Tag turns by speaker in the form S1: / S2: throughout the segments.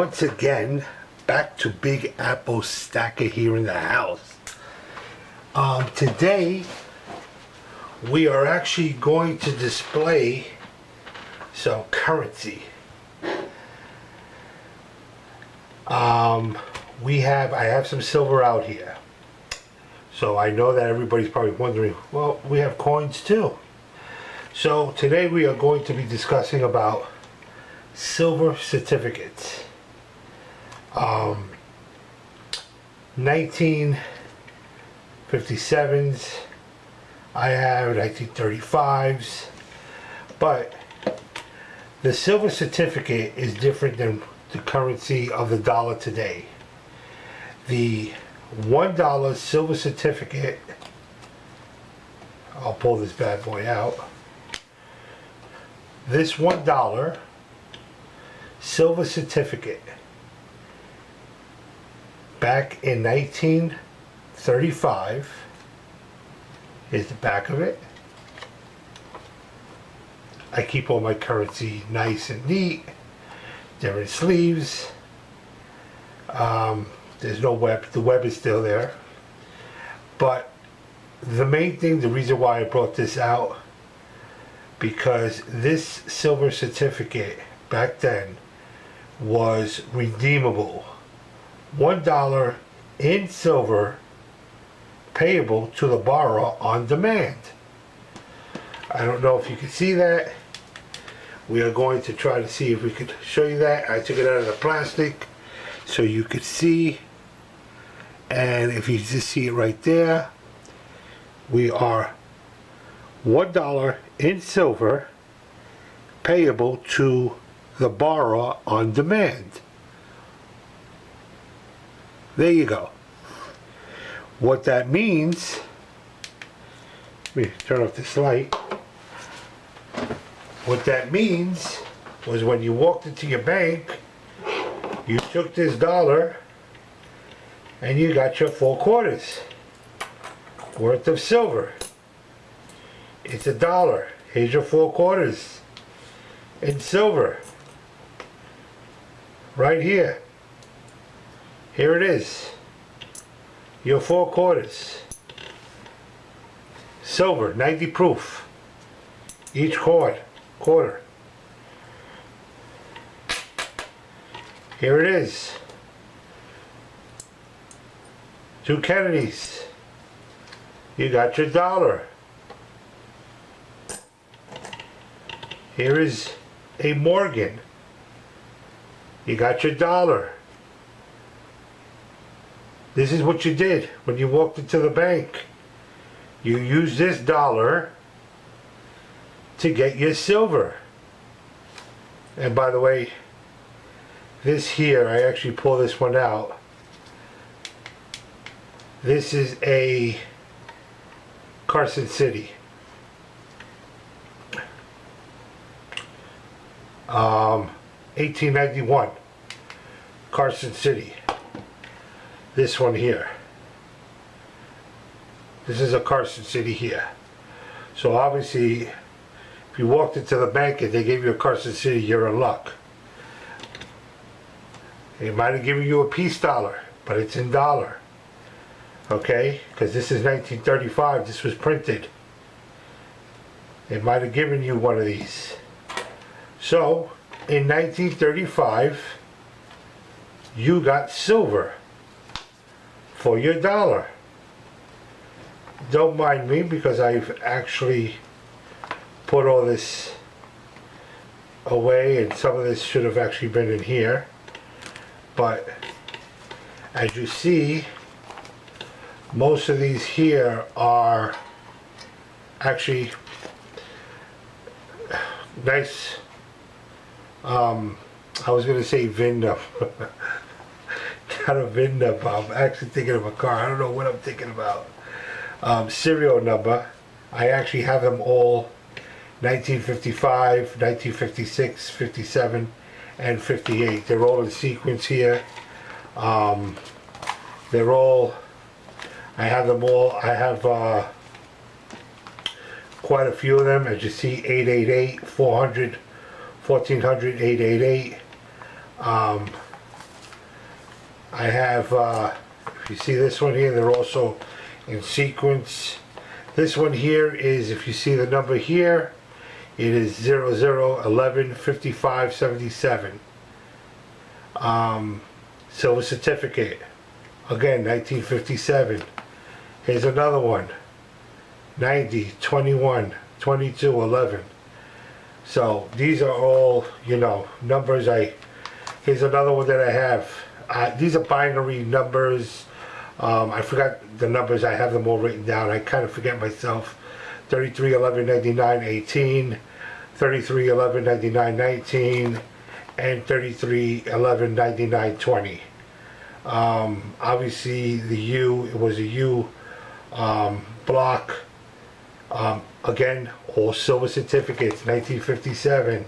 S1: once again back to Big Apple Stacker here in the house. Today we are actually going to display some currency. I have some silver out here. So I know that everybody's probably wondering, well, we have coins too. So today we are going to be discussing about silver certificates. 1957s, I have 1935s, but the silver certificate is different than the currency of the dollar today. The $1 silver certificate, I'll pull this bad boy out. This $1 silver certificate back in 1935 is the back of it. I keep all my currency nice and neat. They're in sleeves. There's no web. The web is still there. But the main thing, the reason why I brought this out, because this silver certificate back then was redeemable. $1 in silver, payable to the borrower on demand. I don't know if you can see that. We are going to try to see if we could show you that. I took it out of the plastic so you could see. And if you just see it right there, we are $1 in silver, payable to the borrower on demand. There you go. What that means, let me turn off this light. What that means was when you walked into your bank, you took this dollar and you got your 4/4 worth of silver. It's $1. Here's your 4/4 in silver. Right here. Here it is. Your 4/4. Silver, 90 proof. Each quarter. Here it is. 2 Kennedys. You got your dollar. Here is a Morgan. You got your dollar. This is what you did when you walked into the bank. You used this dollar to get your silver. And by the way, this here, I actually pull this one out. This is a Carson City. 1891. Carson City. This one here. This is a Carson City here. So obviously, if you walked into the bank and they gave you a Carson City, you're in luck. They might have given you a peace dollar, but it's in dollar. Okay? Because this is 1935. This was printed. They might have given you one of these. So, in 1935, you got silver for your dollar. Don't mind me because I've actually put all this away, and some of this should have actually been in here. But as you see, most of these here are actually nice. I was going to say VIN number. Not a VIN number. I'm actually thinking of a car. I don't know what I'm thinking about. Serial number. I actually have them all 1955, 1956, 57, and 58. They're all in sequence here. They're all, I have them all. I have quite a few of them. As you see, 888, 400, 1400, 888. I have, if you see this one here, they're also in sequence. This one here is, if you see the number here, it is 00115577. Silver certificate, again 1957. Here's another one, 90 21 22 11. So these are all, you know, numbers. Here's another one that I have. These are binary numbers. I forgot the numbers. I have them all written down. I kind of forget myself. 33 11 99 18, 33 11 99 19, and 33 11 99 20. Obviously the U, it was a U block. Again, all silver certificates, 1957.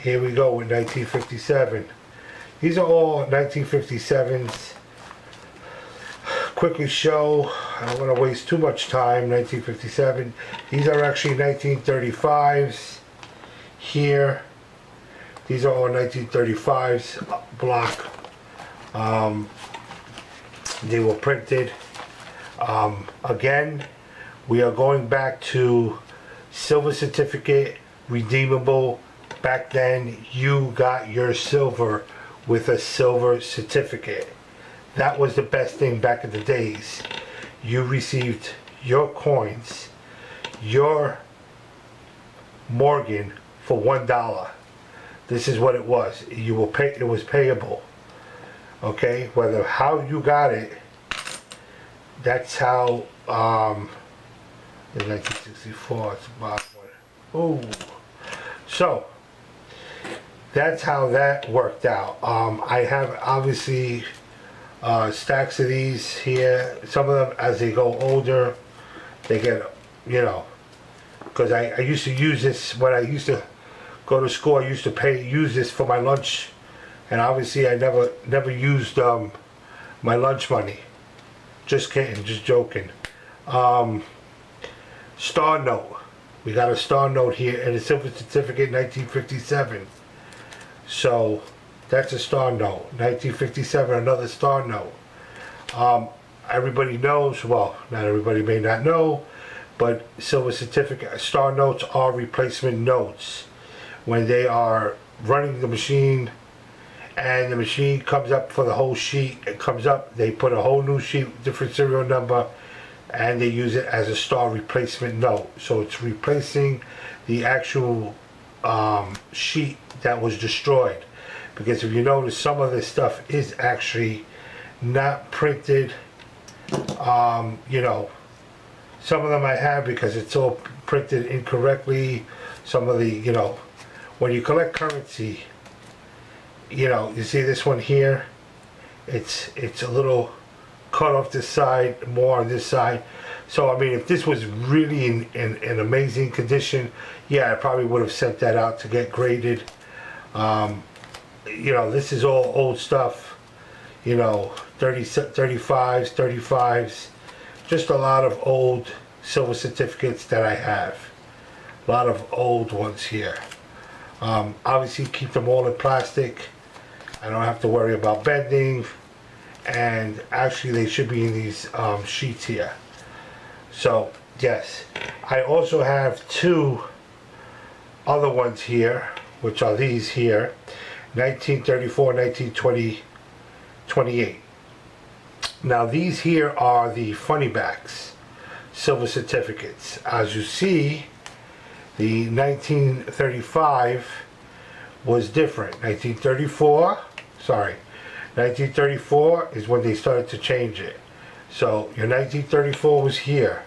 S1: Here we go with 1957. These are all 1957s. Quickly show, I don't want to waste too much time. 1957. These are actually 1935s here. These are all 1935s block. They were printed. Again, we are going back to silver certificate, redeemable. Back then, you got your silver with a silver certificate. That was the best thing back in the days. You received your coins, your Morgan for $1. This is what it was. You will pay. It was payable. Okay, whether how you got it. That's how. In 1964, it's about one. Oh, so that's how that worked out. I have obviously stacks of these here. Some of them, as they go older, they get, you know, because I used to use this when I used to go to school. I used to use this for my lunch, and obviously I never used my lunch money. Just kidding, just joking. Star note. We got a star note here and a silver certificate, 1957. So that's a star note. 1957, another star note. Everybody knows, well, not everybody may not know, but silver certificate, star notes are replacement notes. When they are running the machine and the machine comes up for the whole sheet, it comes up, they put a whole new sheet, different serial number, and they use it as a star replacement note. So it's replacing the actual sheet that was destroyed. Because if you notice, some of this stuff is actually not printed. You know, some of them I have because it's all printed incorrectly. Some of the, you know, when you collect currency, you know, you see this one here, it's a little cut off this side, more on this side. So I mean, if this was really in amazing condition, yeah, I probably would have sent that out to get graded. You know, this is all old stuff, you know, 35s, just a lot of old silver certificates that I have. A lot of old ones here. Obviously keep them all in plastic. I don't have to worry about bending. And actually they should be in these sheets here. So yes, I also have two other ones here, which are these here, 1934, 1920, 28. Now these here are the funny backs, silver certificates. As you see, the 1935 was different. 1934 is when they started to change it. So your 1934 was here.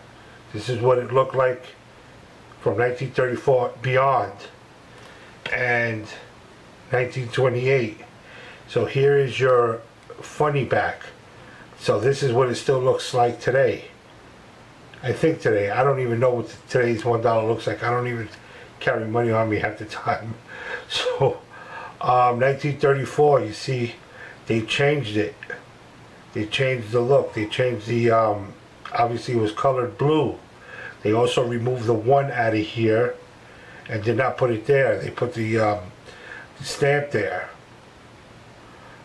S1: This is what it looked like from 1934 beyond. And 1928. So here is your funny back. So this is what it still looks like today. I think today. I don't even know what today's $1 looks like. I don't even carry money on me half the time. So 1934, you see, they changed it. They changed the look. They changed the, obviously it was colored blue. They also removed the 1 out of here and did not put it there. They put the stamp there.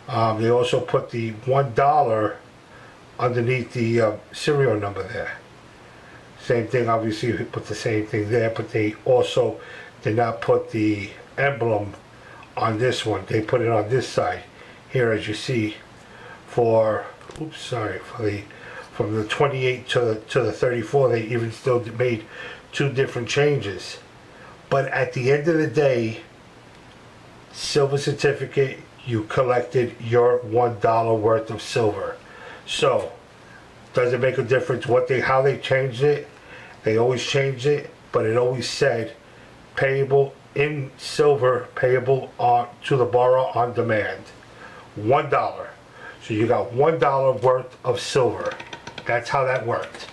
S1: They also put the $1 underneath the serial number there. Same thing, obviously we put the same thing there, but they also did not put the emblem on this one. They put it on this side here, as you see, for from the 28 to the 34. They even still made two different changes. But at the end of the day, silver certificate, you collected your $1 worth of silver. So does it make a difference how they changed it? They always changed it, but it always said payable in silver, payable to the borrower on demand. $1. So you got $1 worth of silver. That's how that worked.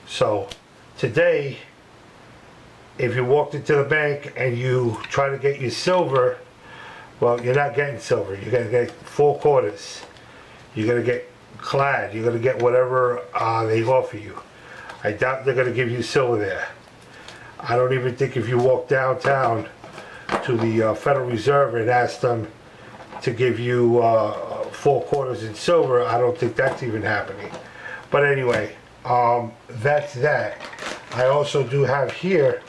S1: So today, if you walked into the bank and you try to get your silver, well, you're not getting silver. You're gonna get 4/4. You're gonna get clad. You're gonna get whatever they offer you. I doubt they're gonna give you silver there. I don't even think if you walk downtown to the Federal Reserve and ask them to give you 4/4 in silver, I don't think that's even happening. But anyway, that's that. I also do have here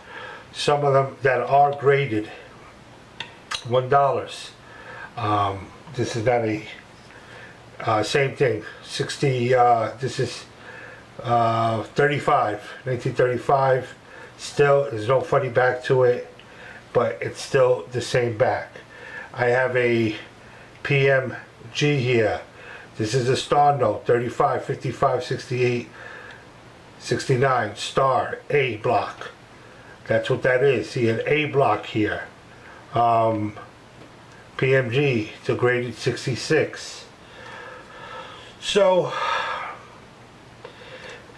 S1: some of them that are graded $1. This is not a same thing. 60. This is 1935. Still, there's no funny back to it, but it's still the same back. I have a PMG here. This is a star note, 35, 55, 68, 69, star, A block. That's what that is. See an A block here. PMG, it's a graded 66. So,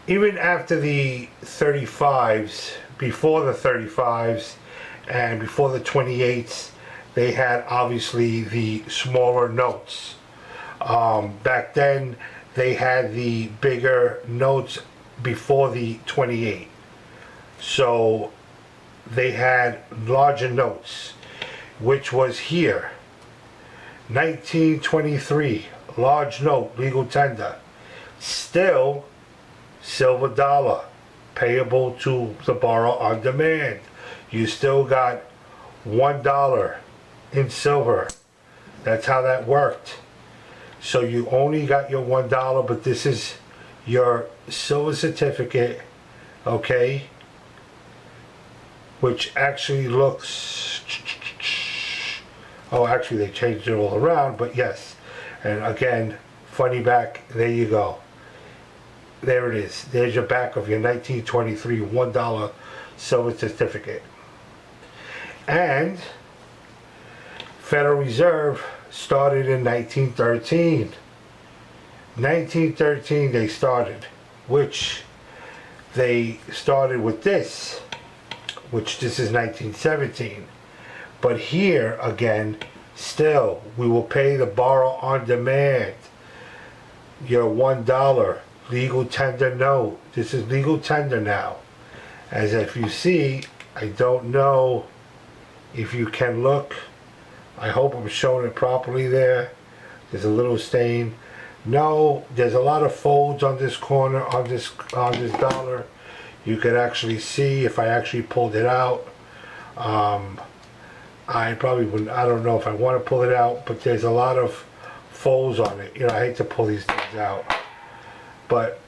S1: even after the 35s, before the 35s, and before the 28s, they had obviously the smaller notes. Back then, they had the bigger notes before the 28. So, they had larger notes, which was here. 1923, large note, legal tender. Still, silver dollar, payable to the borrower on demand. You still got $1 in silver. That's how that worked. So you only got your $1, but this is your silver certificate, okay? Which actually looks, oh, actually they changed it all around, but yes. And again, funny back, there you go. There it is. There's your back of your 1923 $1 silver certificate. And Federal Reserve started in 1913. 1913 they started, which they started with this, which this is 1917. But here again, still, we will pay the borrower on demand. Your $1 legal tender note. This is legal tender now. As if you see, I don't know if you can look. I hope I'm showing it properly there. There's a little stain. No, there's a lot of folds on this corner, on this dollar. You could actually see if I actually pulled it out. I probably wouldn't, I don't know if I want to pull it out, but there's a lot of folds on it. You know, I hate to pull these things out. But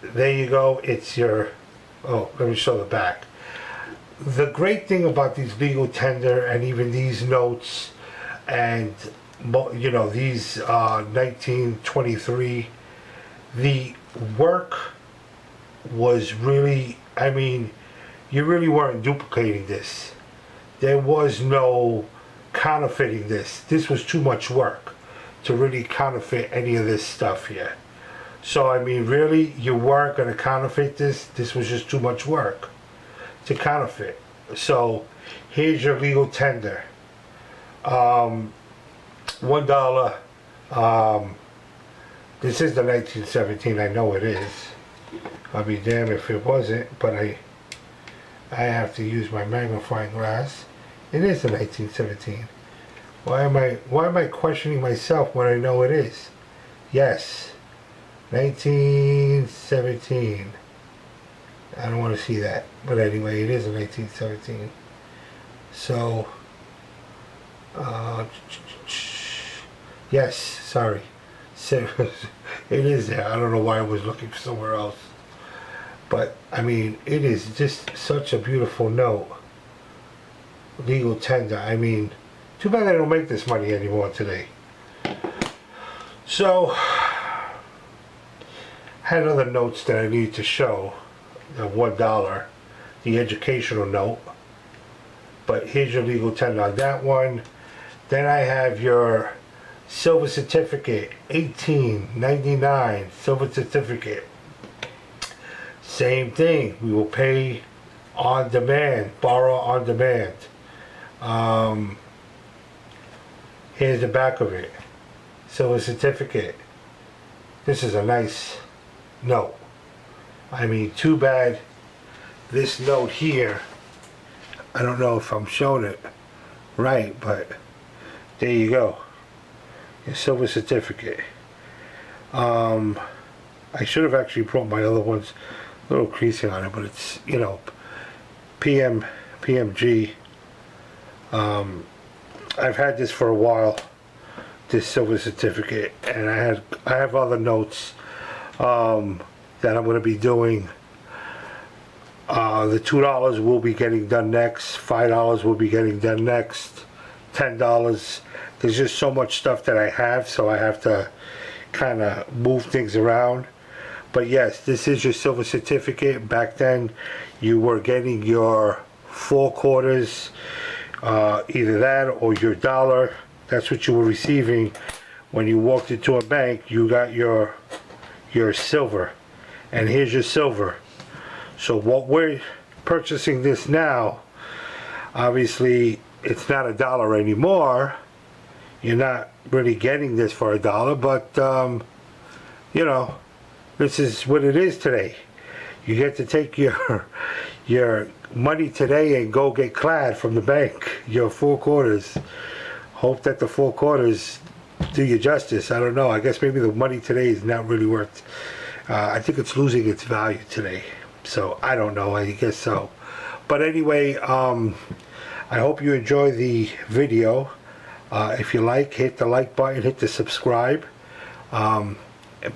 S1: there you go, it's your, oh, let me show the back. The great thing about these legal tender and even these notes and, you know, these 1923, the work was really, I mean, you really weren't duplicating this. There was no counterfeiting this. This was too much work to really counterfeit any of this stuff here. So, I mean, really, you weren't going to counterfeit this. This was just too much work to counterfeit. So, here's your legal tender. $1. This is the 1917. I know it is. I'll be damned if it wasn't, but I have to use my magnifying glass. It is the 1917. Why am I questioning myself when I know it is? Yes, 1917. I don't want to see that, but anyway, it is in 1917. So, uh, yes, sorry. So, it is there. I don't know why I was looking somewhere else. But, I mean, it is just such a beautiful note. Legal tender. I mean, too bad they don't make this money anymore today. So, had other notes that I need to show. The $1, the educational note. But here's your legal tender on that one. Then I have your silver certificate, 1899 silver certificate. Same thing. We will pay on demand, borrow on demand. Here's the back of it. Silver certificate. This is a nice note. I mean, too bad this note here, I don't know if I'm showing it right, but there you go. Your silver certificate. I should have actually brought my other ones, a little creasing on it, but it's, you know, PMG. I've had this for a while, this silver certificate, and I have other notes that I'm going to be doing. The $2 will be getting done next. $5 will be getting done next. $10. There's just so much stuff that I have, so I have to kind of move things around. But yes, this is your silver certificate. Back then, you were getting your 4 quarters, either that or your $1. That's what you were receiving when you walked into a bank. You got your silver, and here's your silver. So what we're purchasing this now, obviously it's not $1 anymore. You're not really getting this for $1, but you know, this is what it is today. You get to take your money today and go get clad from the bank, your 4 quarters. Hope that the 4 quarters do you justice. I don't know. I guess maybe the money today is not really worth. I think it's losing its value today. So I don't know. I guess so. But anyway, I hope you enjoy the video. If you like, hit the like button, hit the subscribe.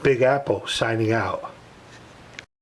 S1: Big Apple signing out.